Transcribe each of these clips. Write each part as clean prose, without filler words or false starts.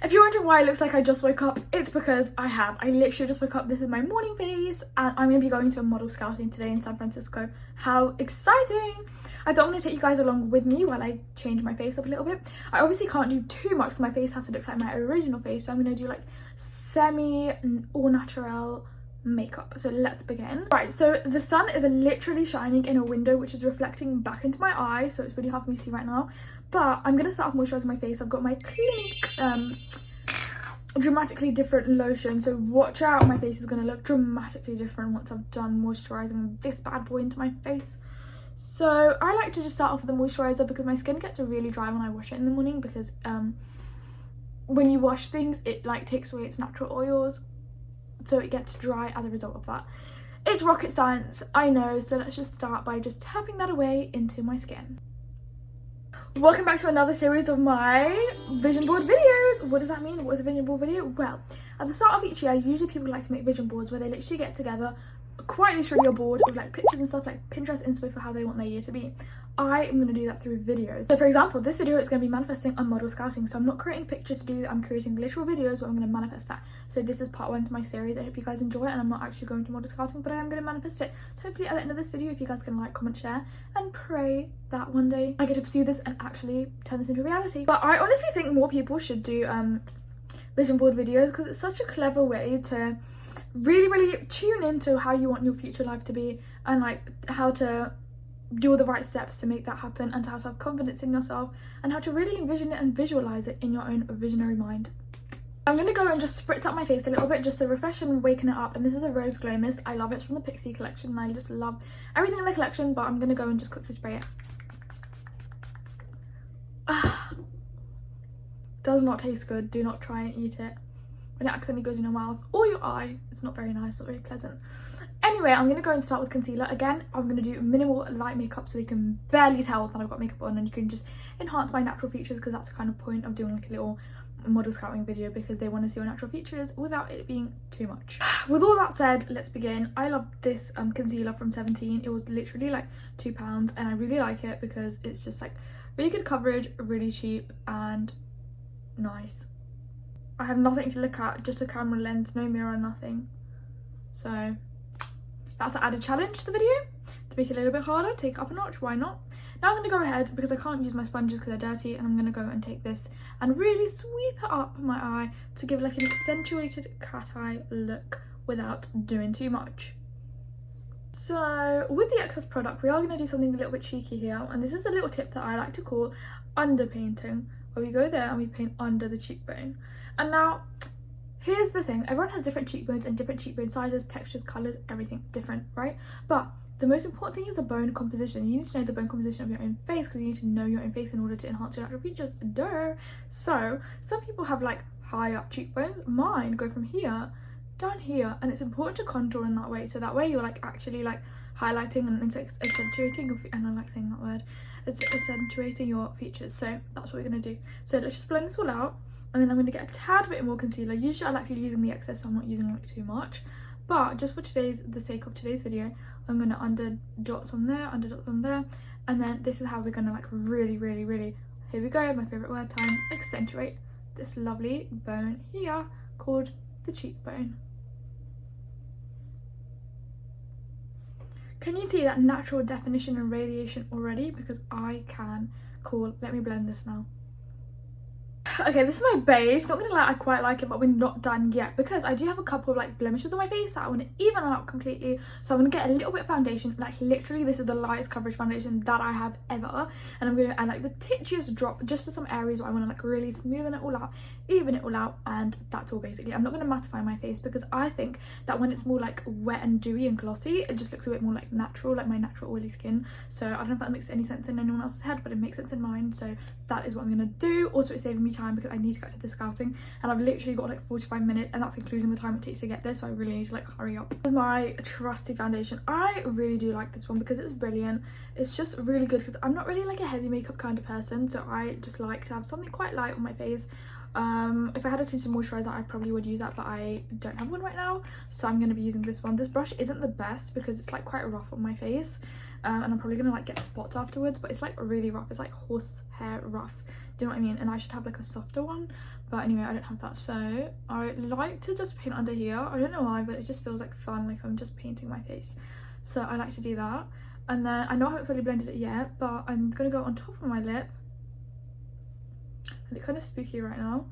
If you're wondering why it looks like I just woke up, it's because I have. I literally just woke up. This is my morning face and I'm going to be going to a model scouting today in San Francisco. How exciting! I thought I'm going to take you guys along with me while I change my face up a little bit. I obviously can't do too much because my face has to look like my original face, so I'm going to do like semi or natural makeup. So let's begin. Right, so the sun is literally shining in a window which is reflecting back into my eye, so it's really hard for me to see right now. But I'm going to start off moisturising my face. I've got my Clinique dramatically different lotion, so watch out, my face is going to look dramatically different once I've done moisturising this bad boy into my face. So I like to just start off with the moisturiser because my skin gets really dry when I wash it in the morning, because when you wash things it like takes away its natural oils, so it gets dry as a result of that. It's rocket science, I know, so let's just start by just tapping that away into my skin. Welcome back to another series of my vision board videos. What does that mean? What is a vision board video? Well, at the start of each year, usually people like to make vision boards where they literally get together, quite literally a board with like pictures and stuff, like Pinterest inspo for how they want their year to be. I am going to do that through videos. So for example, this video is going to be manifesting on model scouting, so I'm not creating pictures to do that, I'm creating literal videos where I'm going to manifest that. So this is part 1 to my series. I hope you guys enjoy it, and I'm not actually going to model scouting, but I am going to manifest it. So hopefully at the end of this video, if you guys can like, comment, share, and pray that one day I get to pursue this and actually turn this into reality. But I honestly think more people should do vision board videos because it's such a clever way to really tune into how you want your future life to be, and like how to do all the right steps to make that happen, and how to have confidence in yourself, and how to really envision it and visualize it in your own visionary mind. I'm going to go and just spritz up my face a little bit just to refresh and waken it up, and this is a rose glow mist. I love it. It's from the Pixie collection and I just love everything in the collection, but I'm going to go and just quickly spray it. Does not taste good. Do not try and eat it. When it accidentally goes in your mouth or your eye, it's not very nice, not very pleasant. Anyway, I'm going to go and start with concealer. Again, I'm going to do minimal light makeup so you can barely tell that I've got makeup on, and you can just enhance my natural features, because that's the kind of point of doing like a little model scouting video, because they want to see your natural features without it being too much. With all that said, let's begin. I love this concealer from 17. It was literally like £2 and I really like it because it's just like really good coverage, really cheap and nice. I have nothing to look at, just a camera lens, no mirror, nothing. So that's an added challenge to the video, to make it a little bit harder, take it up a notch, why not? Now I'm going to go ahead, because I can't use my sponges because they're dirty, and I'm going to go and take this and really sweep it up my eye to give like an accentuated cat eye look without doing too much. So with the excess product, we are going to do something a little bit cheeky here, and this is a little tip that I like to call underpainting, where we go there and we paint under the cheekbone. And now, here's the thing, everyone has different cheekbones and different cheekbone sizes, textures, colours, everything different, right? But the most important thing is the bone composition. You need to know the bone composition of your own face, because you need to know your own face in order to enhance your natural features. Duh! So, some people have like high up cheekbones. Mine go from here down here, and it's important to contour in that way, so that way you're like actually like highlighting and accentuating your and I like saying that word. It's accentuating your features. So that's what we're going to do. So let's just blend this all out. And then I'm going to get a tad bit more concealer. Usually I like using the excess, so I'm not using like too much. But just for the sake of today's video, I'm going to under dots on there, and then this is how we're going to like really, here we go, my favourite word time, accentuate this lovely bone here called the cheekbone. Can you see that natural definition and radiation already? Because I can. Cool, let me blend this now. Okay, this is my base. Not gonna lie, I quite like it, but we're not done yet because I do have a couple of like blemishes on my face that I want to even out completely. So I'm gonna get a little bit of foundation. Like literally, this is the lightest coverage foundation that I have ever, and I'm gonna add like the titchiest drop just to some areas where I want to like really smoothen it all out, even it all out, and that's all basically. I'm not gonna mattify my face because I think that when it's more like wet and dewy and glossy, it just looks a bit more like natural, like my natural oily skin. So I don't know if that makes any sense in anyone else's head, but it makes sense in mine. So that is what I'm gonna do. Also, it's saving me time because I need to get to the scouting, and I've literally got like 45 minutes, and that's including the time it takes to get there, so I really need to like hurry up. This is my trusty foundation. I really do like this one because it's brilliant. It's just really good because I'm not really like a heavy makeup kind of person, so I just like to have something quite light on my face. If I had a tinted moisturizer, I probably would use that, but I don't have one right now, so I'm going to be using this one. This brush isn't the best because it's like quite rough on my face, and I'm probably gonna like get spots afterwards, but it's like really rough. It's like horsehair rough, do you know what I mean? And I should have like a softer one, But anyway, I don't have that, so I like to just paint under here. I don't know why, but it just feels like fun, like I'm just painting my face. So I like to do that. And then I know I haven't fully blended it yet, but I'm gonna go on top of my lip. And it's kind of spooky right now.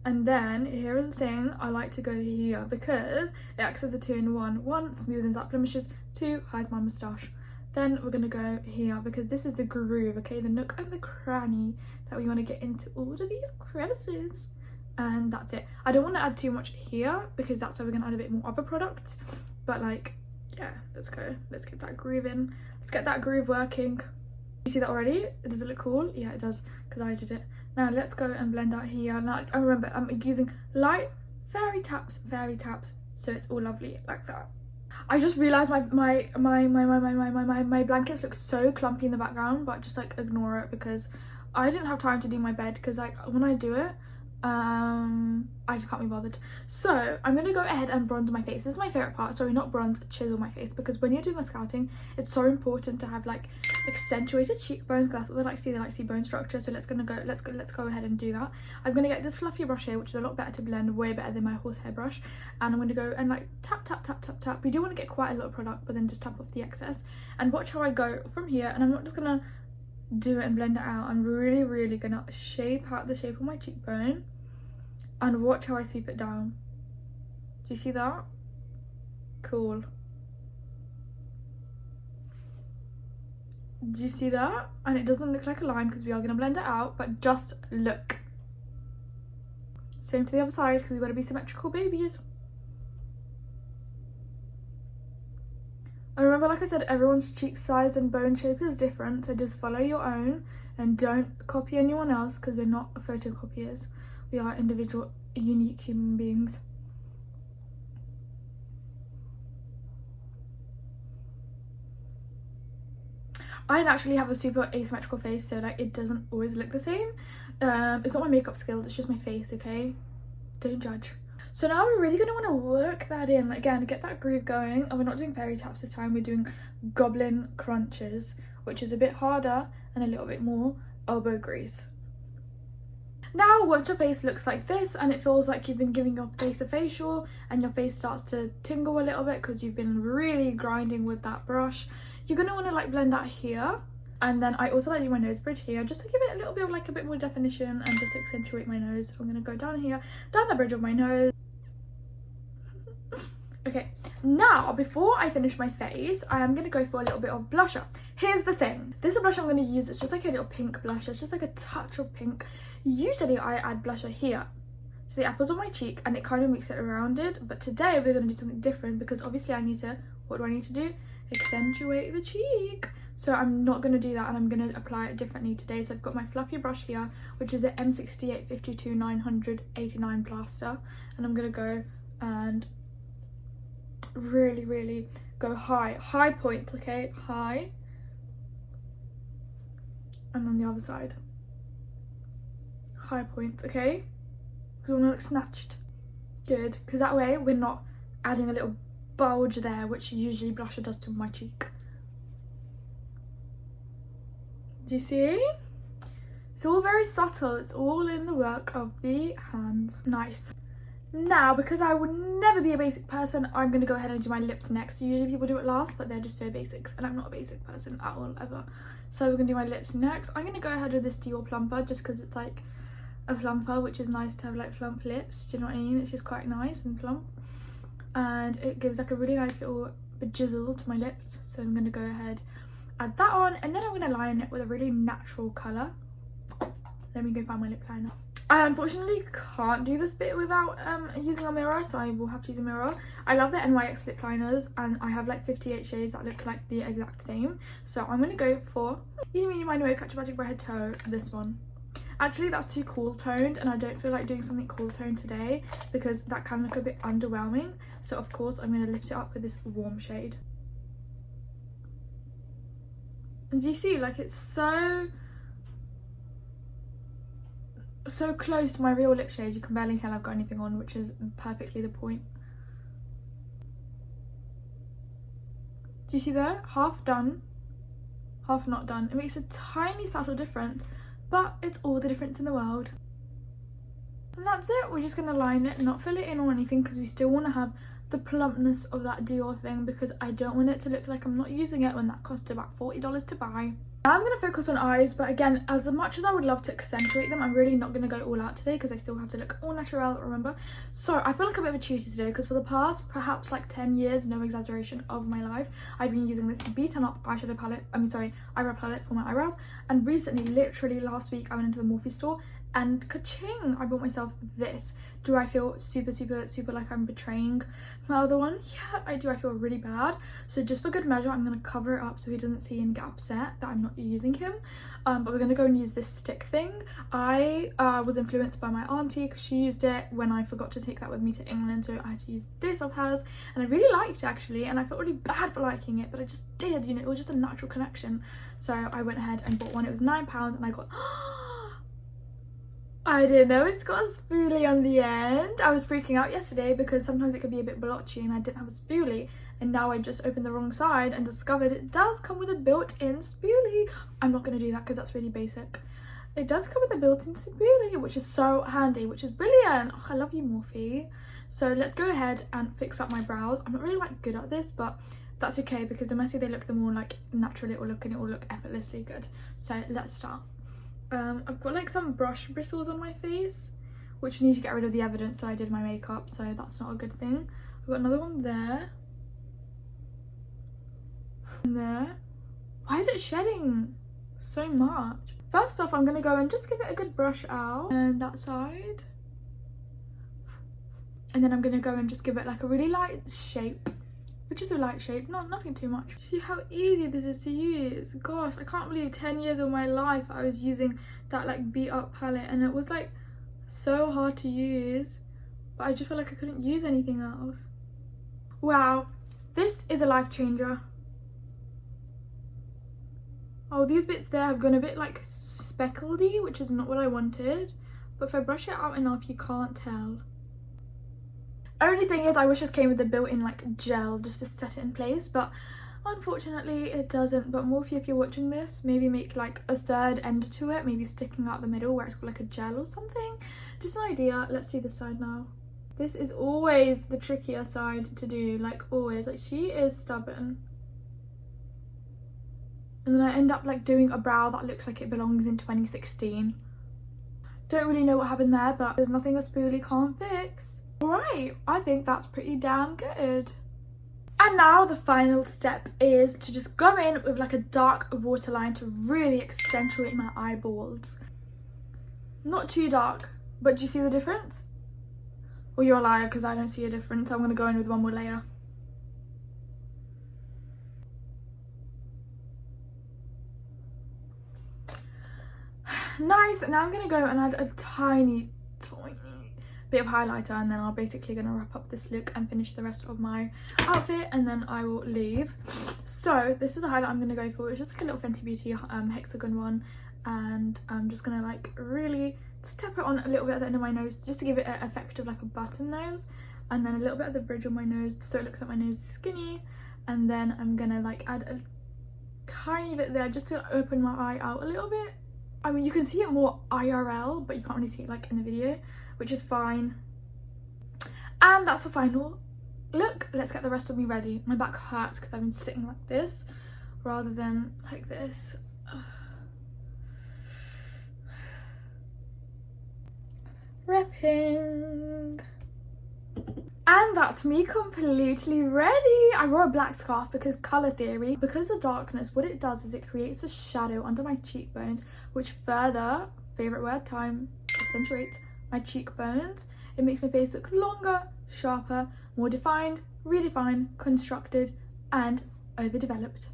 And then here is the thing, I like to go here because it acts as a 2-in-1. 1, smoothens out blemishes, 2, hides my moustache. Then we're gonna go here because this is the groove, okay, the nook and the cranny that we want to get into all of these crevices. And that's it. I don't want to add too much here because that's where we're gonna add a bit more other products, but like, yeah, let's go, let's get that groove in, let's get that groove working. You see that already? Does it look cool? Yeah, it does, because I did it. Now let's go and blend out here. Now I remember I'm using light fairy taps, so it's all lovely like that. I just realized my blankets look so clumpy in the background, but just like ignore it because I didn't have time to do my bed, because like when I do it I just can't be bothered. So I'm gonna go ahead and bronze my face. This is my favorite part. Sorry, not bronze, chisel my face, because when you're doing a scouting it's so important to have like accentuated cheekbones, because that's what they like to see. They like to see bone structure. So let's go ahead and do that. I'm gonna get this fluffy brush here, which is a lot better to blend, way better than my horsehair brush, and I'm gonna go and like tap. We do want to get quite a lot of product, but then just tap off the excess and watch how I go from here. And I'm not just gonna do it and blend it out. I'm really gonna shape out the shape of my cheekbone and watch how I sweep it down. Do you see that? Cool. Do you see that? And it doesn't look like a line because we are going to blend it out, but just look. Same to the other side because we've got to be symmetrical babies. And remember, like I said, everyone's cheek size and bone shape is different, so just follow your own and don't copy anyone else, because we're not photocopiers. We are individual, unique human beings. I actually have a super asymmetrical face, so like it doesn't always look the same. It's not my makeup skills, it's just my face, okay? Don't judge. So now we're really going to want to work that in, again, get that groove going. And we're not doing fairy taps this time, we're doing goblin crunches, which is a bit harder and a little bit more elbow grease. Now once your face looks like this and it feels like you've been giving your face a facial and your face starts to tingle a little bit because you've been really grinding with that brush, you're going to want to like blend out here. And then I also like to do my nose bridge here just to give it a little bit of like a bit more definition and just to accentuate my nose. So I'm going to go down here, down the bridge of my nose. Okay, now before I finish my face, I am going to go for a little bit of blusher. Here's the thing, this is a blush I'm going to use. It's just like a little pink blusher. It's just like a touch of pink. Usually I add blusher here, so the apples of my cheek, and it kind of makes it rounded. But today we're going to do something different because obviously I need to, what do I need to do? Accentuate the cheek. So I'm not going to do that, and I'm going to apply it differently today. So I've got my fluffy brush here, which is the M68 52 989 plaster, and I'm going to go and really go high point, okay, high, and then the other side, high point, okay, because we want to look snatched. Good, because that way we're not adding a little bulge there, which usually blusher does to my cheek. Do you see? It's all very subtle, it's all in the work of the hands. Nice. Now, because I would never be a basic person, I'm going to go ahead and do my lips next. Usually people do it last, but they're just so basics, and I'm not a basic person at all, ever. So we're going to do my lips next. I'm going to go ahead with this Dior plumper, just because it's like a plumper, which is nice to have like plump lips. Do you know what I mean? It's just quite nice and plump. And it gives like a really nice little bejizzle to my lips. So I'm going to go ahead, add that on, and then I'm going to line it with a really natural colour. Let me go find my lip liner. I unfortunately can't do this bit without using a mirror, so I will have to use a mirror. I love the NYX lip liners, and I have like 58 shades that look like the exact same. So I'm going to go for Eeny Meeny Miny Moe Catch a Magic by Head Toe, this one. Actually, that's too cool toned, and I don't feel like doing something cool toned today because that can look a bit underwhelming. So of course I'm going to lift it up with this warm shade. And do you see, like, it's so close to my real lip shade, you can barely tell I've got anything on, which is perfectly the point. Do you see there? Half done, half not done. It makes a tiny subtle difference, but it's all the difference in the world. And that's it. We're just going to line it, not fill it in or anything, because we still want to have the plumpness of that Dior thing, because I don't want it to look like I'm not using it when that cost about $40 to buy. Now I'm going to focus on eyes, but again, as much as I would love to accentuate them, I'm really not going to go all out today because I still have to look all natural, remember? So I feel like a bit of a cheater today because for the past perhaps like 10 years, no exaggeration, of my life, I've been using this beaten up eyeshadow palette, eyebrow palette for my eyebrows. And recently, literally last week, I went into the Morphe store and ka-ching, I bought myself this. Do I feel super like I'm betraying my other one? Yeah, I do. I feel really bad. So just for good measure, I'm going to cover it up so he doesn't see and get upset that I'm not using him. But we're going to go and use this stick thing. I was influenced by my auntie because she used it when I forgot to take that with me to England. So I had to use this of hers. And I really liked it actually. And I felt really bad for liking it, but I just did, you know, it was just a natural connection. So I went ahead and bought one. It was £9 and I got... I didn't know it's got a spoolie on the end. I was freaking out yesterday because sometimes it could be a bit blotchy and I didn't have a spoolie. And now I just opened the wrong side and discovered it does come with a built-in spoolie. I'm not going to do that because that's really basic. It does come with a built-in spoolie, which is so handy, which is brilliant. Oh, I love you, Morphe. So let's go ahead and fix up my brows. I'm not really like good at this, but that's okay because the messier they look, the more like natural it will look and it will look effortlessly good. So let's start. I've got like some brush bristles on my face, which need to get rid of the evidence that I did my makeup, so that's not a good thing. I've got another one there. And there. Why is it shedding so much? First off, I'm going to go and just give it a good brush out. And that side. And then I'm going to go and just give it like a really light shape. Which is a light shape, nothing too much. See how easy this is to use? Gosh, I can't believe 10 years of my life I was using that like beat up palette and it was like so hard to use, but I just felt like I couldn't use anything else. Wow, this is a life changer. Oh, these bits there have gone a bit like speckledy, which is not what I wanted, but if I brush it out enough you can't tell. Only thing is I wish this came with the built-in like gel just to set it in place, but unfortunately it doesn't. But Morphe, if you're watching this, maybe make like a third end to it, maybe sticking out the middle where it's got like a gel or something. Just an idea. Let's do this side now. This is always the trickier side to do, like always. Like she is stubborn. And then I end up like doing a brow that looks like it belongs in 2016. Don't really know what happened there, but there's nothing a spoolie can't fix. Alright, I think that's pretty damn good. And now the final step is to just go in with like a dark waterline to really accentuate my eyeballs. Not too dark, but do you see the difference? Well, you're a liar because I don't see a difference. I'm going to go in with one more layer. Nice, now I'm going to go and add a tiny bit of highlighter and then I'm basically going to wrap up this look and finish the rest of my outfit and then I will leave. So this is the highlight I'm going to go for. It's just like a little Fenty Beauty hexagon one, and I'm just going to like really step it on a little bit at the end of my nose just to give it an effect of like a button nose, and then a little bit at the bridge of my nose so it looks like my nose is skinny, and then I'm going to like add a tiny bit there just to open my eye out a little bit. I mean, you can see it more IRL, but you can't really see it like in the video, which is fine. And that's the final look. Let's get the rest of me ready. My back hurts because I've been sitting like this rather than like this. Repping. And that's me completely ready. I wore a black scarf because colour theory. Because of darkness, what it does is it creates a shadow under my cheekbones, which further, favourite word time, accentuates my cheekbones. It makes my face look longer, sharper, more defined, redefined, constructed, and overdeveloped.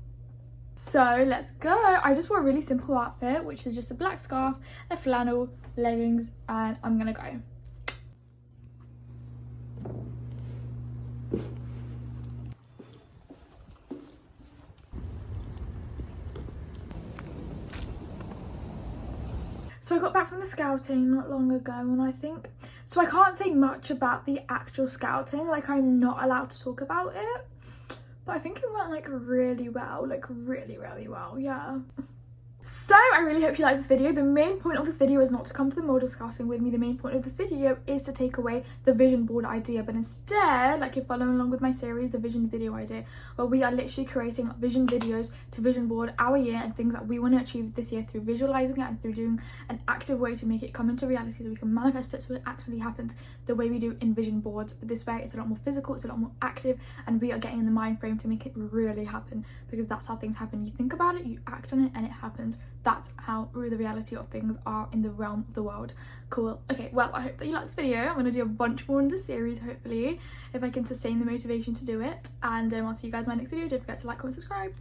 So let's go. I just wore a really simple outfit, which is just a black scarf, a flannel, leggings, and I'm gonna go. So I got back from the scouting not long ago, and I think, so I can't say much about the actual scouting, like I'm not allowed to talk about it, but I think it went like really well, like really well, yeah. So I really hope you like this video. The main point of this video is not to come to the model scouting with me. The main point of this video is to take away the vision board idea, but instead, like you're following along with my series, the vision video idea, where we are literally creating vision videos to vision board our year and things that we want to achieve this year through visualizing it and through doing an active way to make it come into reality so we can manifest it so it actually happens the way we do in vision boards. But this way it's a lot more physical, it's a lot more active, and we are getting in the mind frame to make it really happen, because that's how things happen. You think about it, you act on it, and it happens. That's how the reality of things are in the realm of the world. Cool. Okay, well, I hope that you liked this video. I'm going to do a bunch more in this series, hopefully, if I can sustain the motivation to do it. And I'll see you guys in my next video. Don't forget to like, comment, subscribe.